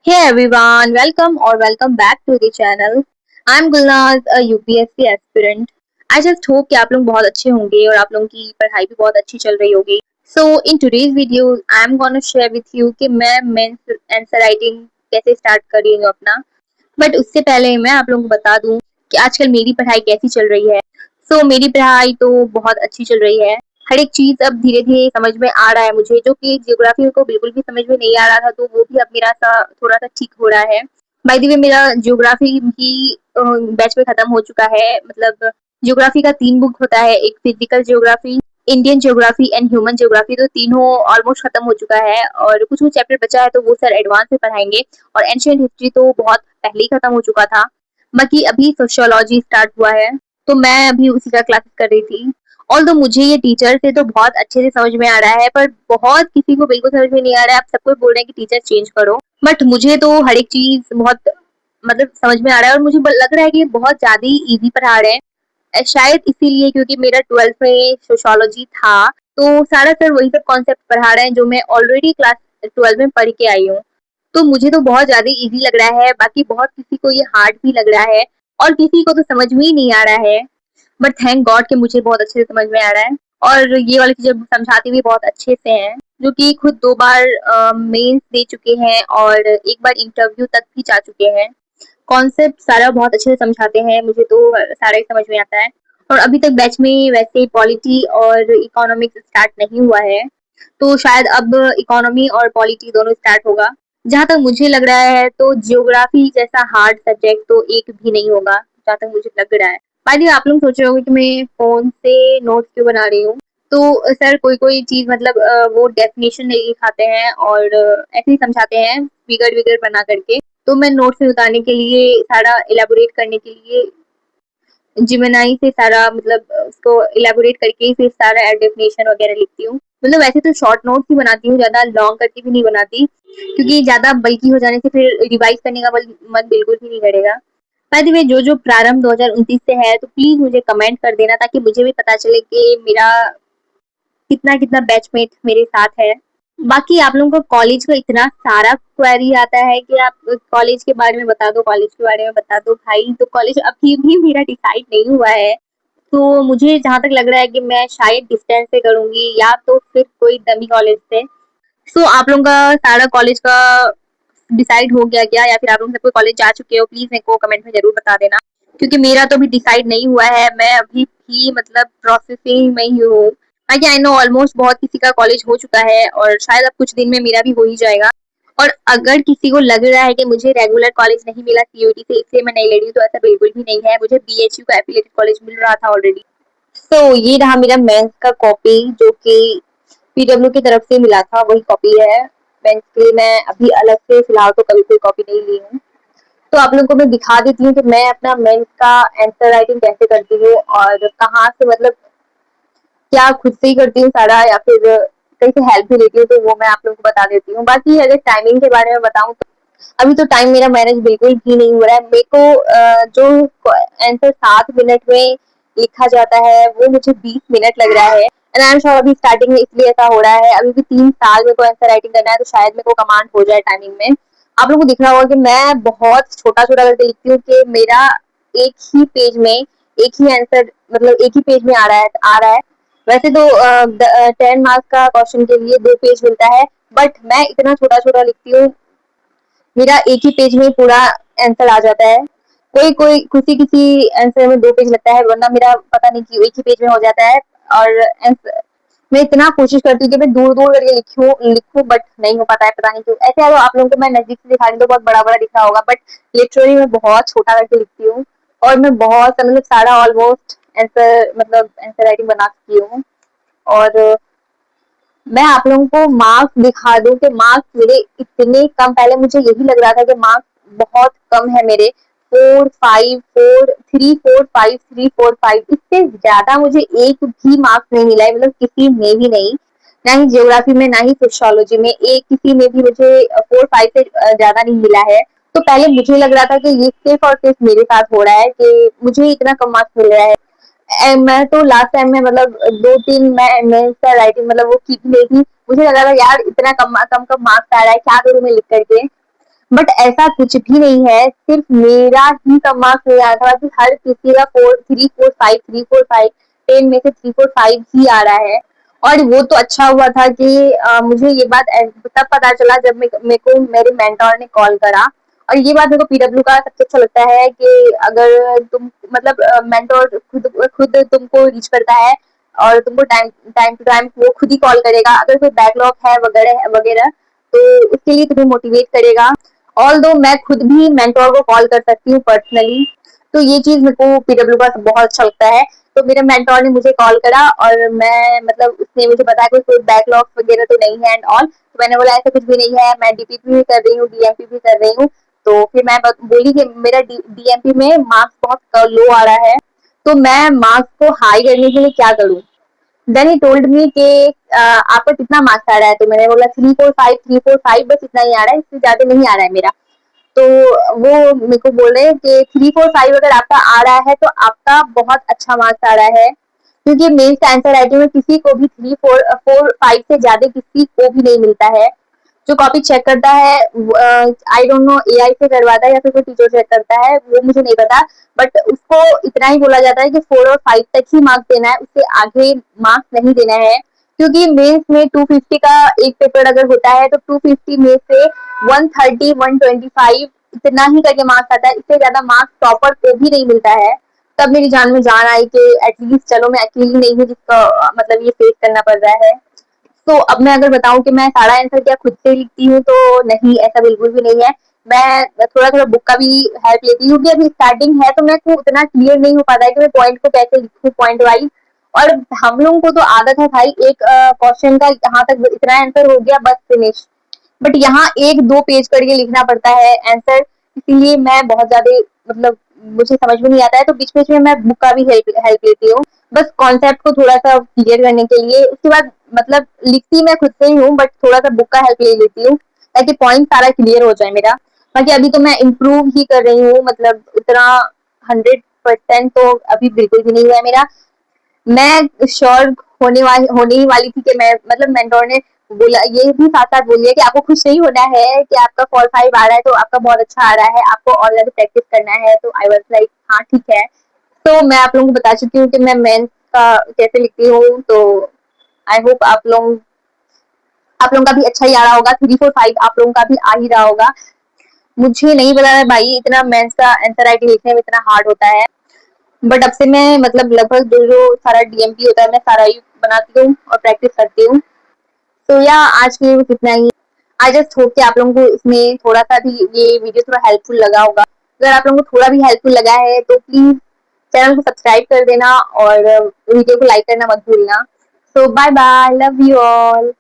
Hey everyone, welcome or welcome back to the channel. I'm Gulnaz, a UPSC aspirant. I just hope कि आप लोग बहुत अच्छे होंगे और आप लोगों की पढ़ाई भी बहुत अच्छी चल रही होगी. So in today's video, I'm gonna share with you कि मैं मेंस आंसर राइटिंग कैसे स्टार्ट कर रही हूँ अपना. बट उससे पहले मैं आप लोगों को बता दूं कि आजकल मेरी पढ़ाई कैसी चल रही है. मेरी पढ़ाई तो बहुत अच्छी चल रही है. हर एक चीज अब धीरे धीरे समझ में आ रहा है मुझे, जो कि जियोग्राफी को बिल्कुल भी समझ में नहीं आ रहा था, तो वो भी अब मेरा सा थोड़ा सा ठीक हो रहा है. बाय द वे मेरा जियोग्राफी भी बैच में खत्म हो चुका है. मतलब जियोग्राफी का 3 बुक होता है, एक physical geography, Indian geography and human geography, तो तीनों ऑलमोस्ट खत्म हो चुका है और कुछ कुछ चैप्टर बचा है तो वो सर एडवांस में पढ़ाएंगे. और एंशियंट हिस्ट्री तो बहुत पहले ही खत्म हो चुका था. बाकी अभी सोशियोलॉजी स्टार्ट हुआ है, तो मैं अभी उसी का क्लासेस कर रही थी. ऑल्दो मुझे ये टीचर से तो बहुत अच्छे से समझ में आ रहा है, पर बहुत किसी को बिल्कुल समझ में नहीं आ रहा है. आप सबको बोल रहे हैं कि टीचर चेंज करो, बट मुझे तो हर एक चीज बहुत मतलब समझ में आ रहा है और मुझे लग रहा है कि ये बहुत ज्यादा ही ईजी पढ़ा रहे हैं. शायद इसीलिए क्योंकि मेरा 12th में सोशियोलॉजी था, तो सारा सर वही सब कॉन्सेप्ट पढ़ा रहे हैं जो मैं ऑलरेडी क्लास 12 में पढ़ के आई हूँ. तो मुझे तो बहुत ज्यादा इजी लग रहा है. बाकी बहुत किसी को ये हार्ड भी लग रहा है और किसी को तो समझ में ही नहीं आ रहा है. बट थैंक गॉड कि मुझे बहुत अच्छे से समझ में आ रहा है. और ये वाली चीजें समझाते भी बहुत अच्छे से हैं, जो कि खुद 2 बार मेंस दे चुके हैं और एक बार इंटरव्यू तक भी जा चुके हैं. कॉन्सेप्ट सारा बहुत अच्छे से समझाते हैं, मुझे तो सारा ही समझ में आता है. और अभी तक बैच में वैसे पॉलिटी और इकोनॉमिक्स स्टार्ट नहीं हुआ है, तो शायद अब इकोनॉमी और पॉलिटी दोनों स्टार्ट होगा. जहाँ तक मुझे लग रहा है तो जियोग्राफी जैसा हार्ड सब्जेक्ट तो एक भी नहीं होगा, जहाँ तक मुझे लग रहा है. बाकी आप लोग सोच रहे होंगे कि मैं फोन से नोट्स क्यों बना रही हूँ. तो सर कोई कोई चीज मतलब वो डेफिनेशन नहीं दिखाते हैं और ऐसे ही समझाते हैं फिगर विगर बना करके. तो मैं नोट्स में उतारने के लिए, सारा इलेबोरेट करने के लिए जिमेनाई से सारा मतलब उसको इलेबोरेट करके फिर सारा डेफिनेशन वगैरह लिखती हूँ. मतलब वैसे तो शॉर्ट नोट्स ही बनाती हूँ, ज्यादा लॉन्ग करके भी नहीं बनाती, क्योंकि ज्यादा बल्कि हो जाने से फिर रिवाइज करने का मन बिल्कुल भी नहीं करेगा. बाय द वे जो जो प्रारंभ 2029 से है, तो प्लीज मुझे कमेंट कर देना ताकि मुझे भी पता चले कि मेरा कितना कितना बैचमेट मेरे साथ है. बाकी आप लोगों को कॉलेज का इतना सारा क्वेरी आता है कि आप कॉलेज के बारे में बता दो, कॉलेज के बारे में बता दो भाई. तो कॉलेज अभी भी मेरा डिसाइड नहीं हुआ है. तो मुझे जहाँ तक लग रहा है कि मैं शायद डिस्टेंस से करूंगी या तो फिर कोई डमी कॉलेज से. आप लोगों का सारा कॉलेज का डिसाइड हो गया क्या, या फिर आप लोग सब कोई कॉलेज जा चुके हो? प्लीज मेरे को कमेंट में जरूर बता देना, क्योंकि मेरा तो अभी डिसाइड नहीं हुआ है. मैं अभी भी मतलब प्रोसेसिंग में ही हूँ. बाकी आई नो ऑलमोस्ट बहुत किसी का कॉलेज हो चुका है और शायद अब कुछ दिन में मेरा भी हो ही जाएगा. और अगर किसी को लग रहा है कि मुझे रेगुलर कॉलेज नहीं मिला सीयूटी से इसलिए मैं नहीं ले रही हूँ, तो ऐसा बिल्कुल भी नहीं है. मुझे बीएचयू का एफिलिएटेड कॉलेज मिल रहा था ऑलरेडी. ये रहा मेरा मेंस का कॉपी, जो कि पीडब्ल्यू की तरफ से मिला था, वही कॉपी है. मेंस के लिए मैं अभी अलग से फिलहाल तो कभी कोई कॉपी नहीं ली हूँ. तो आप लोगों को मैं दिखा देती हूँ कि मैं अपना मेंस का आंसर राइटिंग कैसे करती हूँ और कहाँ से मतलब क्या खुद से ही करती हूँ सारा या फिर कहीं से हेल्प भी लेती हूँ, तो वो मैं आप लोगों को बता देती हूँ. बाकी अगर टाइमिंग के बारे में बताऊँ तो अभी तो टाइम मेरा मैनेज बिल्कुल भी नहीं हो रहा है. मेरे को जो आंसर 7 मिनट में लिखा जाता है वो मुझे 20 मिनट लग रहा है. एंड आई एम श्योर अभी स्टार्टिंग में इसलिए ऐसा हो रहा है. अभी भी 3 साल मेरे को आंसर राइटिंग करना है, तो शायद मेरे को कमांड हो जाए टाइमिंग में. आप लोगों को दिख रहा होगा कि मैं बहुत छोटा छोटा करके लिखती हूँ कि मेरा एक ही पेज में एक ही आंसर मतलब एक ही पेज में आ रहा है. वैसे तो 10 मार्क्स का क्वेश्चन के लिए 2 पेज मिलता है, बट मैं इतना छोटा छोटा लिखती हूँ, मेरा एक ही पेज में पूरा आंसर आ जाता है. कोई कोई किसी किसी आंसर में 2 पेज लगता है, वरना मेरा पता नहीं क्यों एक ही पेज में हो जाता है. और मैं इतना कोशिश करती हूँ कि मैं दूर दूर करके लिखूं, बट नहीं हो पाता है, पता नहीं क्यों. ऐसे अगर आप लोगों को मैं नजदीक से दिखा रही हूँ तो बहुत बड़ा बड़ा दिख रहा होगा, बट लिटरली मैं बहुत छोटा करके लिखती हूँ. और मैं बहुत मतलब सारा ऑलमोस्ट आंसर राइटिंग बना चुकी हूँ. और मैं आप लोगों को मार्क्स दिखा दूं कि मार्क्स मेरे इतने कम, पहले मुझे यही लग रहा था कि मार्क्स बहुत कम है मेरे. 4 5 4 3 4 5 3 4 5, इससे ज्यादा मुझे एक भी मार्क्स नहीं मिला है, मतलब किसी में भी नहीं. ना ही जियोग्राफी में ना ही सोशियोलॉजी में, एक किसी में भी मुझे 4 5 से ज्यादा नहीं मिला है. तो पहले मुझे लग रहा था कि ये सिर्फ और सिर्फ मेरे साथ हो रहा है कि मुझे इतना कम मार्क्स मिल रहा है. मैं तो लास्ट टाइम में मतलब 2 3 मैं इसका राइटिंग मतलब वो की भी नहीं थी. मुझे लगा था यार इतना कम कम कम मार्क्स आ रहा है, क्या करूँ मैं लिख करके. बट ऐसा कुछ भी नहीं है, सिर्फ मेरा ही कम मार्क्स नहीं आया था, बाकी हर किसी का 345 345 10 में से 345 ही आ रहा है। और वो तो अच्छा हुआ था कि मुझे ये बात तब पता चला जब मेरे को मेरे मेंटोर ने कॉल करा। और ये बात मेरे को पीडब्ल्यू का सबसे अच्छा लगता है कि अगर तुम मतलब मेंटोर खुद खुद तुमको रीच करता है और तुमको टाइम टाइम टू टाइम वो खुद ही कॉल करेगा अगर कोई बैकलॉग है वगैरह वगैरह, तो उसके लिए तुम्हें मोटिवेट करेगा। ऑल दो मैं खुद भी मेंटोर को कॉल कर सकती हूँ पर्सनली, तो ये चीज मेरे को पीडब्ल्यू का बहुत अच्छा लगता है। तो मेरे मेंटोर ने मुझे कॉल करा और मैं मतलब उसने मुझे बताया कि कोई बैकलॉग वगैरह तो नहीं है एंड ऑल, तो मैंने बोला ऐसा कुछ भी नहीं है, मैं डीपीपी भी कर रही हूँ, डीएमपी भी कर रही हूँ। तो फिर मैं बोली कि मेरा डीएमपी में मार्क्स बहुत लो आ रहा है, तो मैं मार्क्स को हाई करने के लिए क्या करूँ। देन ही टोल्ड मी कि आपका कितना मार्क्स आ रहा है, तो मैंने बोला 345 बस इतना ही आ रहा है, इससे ज्यादा नहीं आ रहा है मेरा। तो वो मेरे को बोल रहे हैं कि 345 अगर आपका आ रहा है तो आपका बहुत अच्छा मार्क्स आ रहा है, क्योंकि मेन्स आंसर राइटिंग में किसी को भी 3 4 5 से ज्यादा किसी को भी नहीं मिलता है। जो कॉपी चेक करता है आई डोंट नो एआई से करवाता है या फिर कोई टीचर चेक करता है, वो मुझे नहीं पता। बट उसको इतना ही बोला जाता है कि 4 और 5 तक ही मार्क्स देना है, उससे आगे मार्क्स नहीं देना है। क्योंकि मेंस में 250 का एक पेपर अगर होता है तो 250 में से 130 125 इतना ही करके मार्क्स आता है, इससे ज्यादा मार्क्स टॉपर को भी नहीं मिलता है। तब मेरी जान में जान आई कि एटलीस्ट चलो मैं अकेली नहीं हूँ जिसका मतलब ये फेस करना पड़ रहा है। तो अब मैं अगर बताऊं कि मैं सारा आंसर क्या खुद से लिखती हूँ, तो नहीं, ऐसा बिल्कुल भी नहीं है। मैं थोड़ा थोड़ा बुक का भी हेल्प लेती हूँ, क्योंकि अभी स्टार्टिंग है तो मेरे को उतना क्लियर नहीं हो पाता है कि मैं पॉइंट को कैसे लिखूँ पॉइंट वाइज। और हम लोगों को तो आदत है भाई, एक क्वेश्चन का यहाँ तक इतना आंसर हो गया बस फिनिश। बट यहाँ 1 2 पेज करके लिखना पड़ता है आंसर, इसीलिए मैं बहुत ज्यादा मतलब मुझे समझ में नहीं आता है, तो बीच बीच में मैं बुक का भी हेल्प हेल्प लेती हूँ, बस कॉन्सेप्ट को थोड़ा सा क्लियर करने के लिए। उसके बाद मतलब लिखती मैं खुद से ही हूँ, बट थोड़ा सा बुक का हेल्प ले लेती हूँ ताकि पॉइंट सारा क्लियर हो जाए मेरा। बाकी अभी तो मैं इम्प्रूव ही कर रही हूँ, मतलब इतना 100% तो अभी बिल्कुल भी नहीं हुआ है मेरा। मैं श्योर होने ही वाली थी कि मैं मतलब मेंटोर ने बोला, ये भी साथ साथ बोलिए कि आपको खुश नहीं होना है कि आपका 4 5 आ रहा है तो आपका बहुत अच्छा आ रहा है, आपको और ज्यादा प्रैक्टिस करना है। तो आई वाज लाइक हाँ ठीक है। तो मैं आप लोगों को बता चुकी हूँ कि मैं मेंस का कैसे लिखती हूँ, तो आई होप आप लोगों का भी अच्छा ही आ रहा होगा, 3 4 5 आप लोगों का भी आ ही रहा होगा। मुझे नहीं पता है भाई इतना मेंस का आंसर राइटिंग लिखने में इतना हार्ड होता है। बट अब से मैं मतलब लगभग जो सारा डीएमपी होता है मैं सारा ही बनाती हूँ और प्रैक्टिस करती हूँ। तो या आज के लिए बस इतना ही। आई जस्ट होप कि आप लोगों को इसमें थोड़ा सा भी ये वीडियो थोड़ा हेल्पफुल लगा होगा। अगर आप लोगों को थोड़ा भी हेल्पफुल लगा है तो प्लीज चैनल को सब्सक्राइब कर देना और वीडियो को लाइक करना मत भूलना। So bye bye, love you all.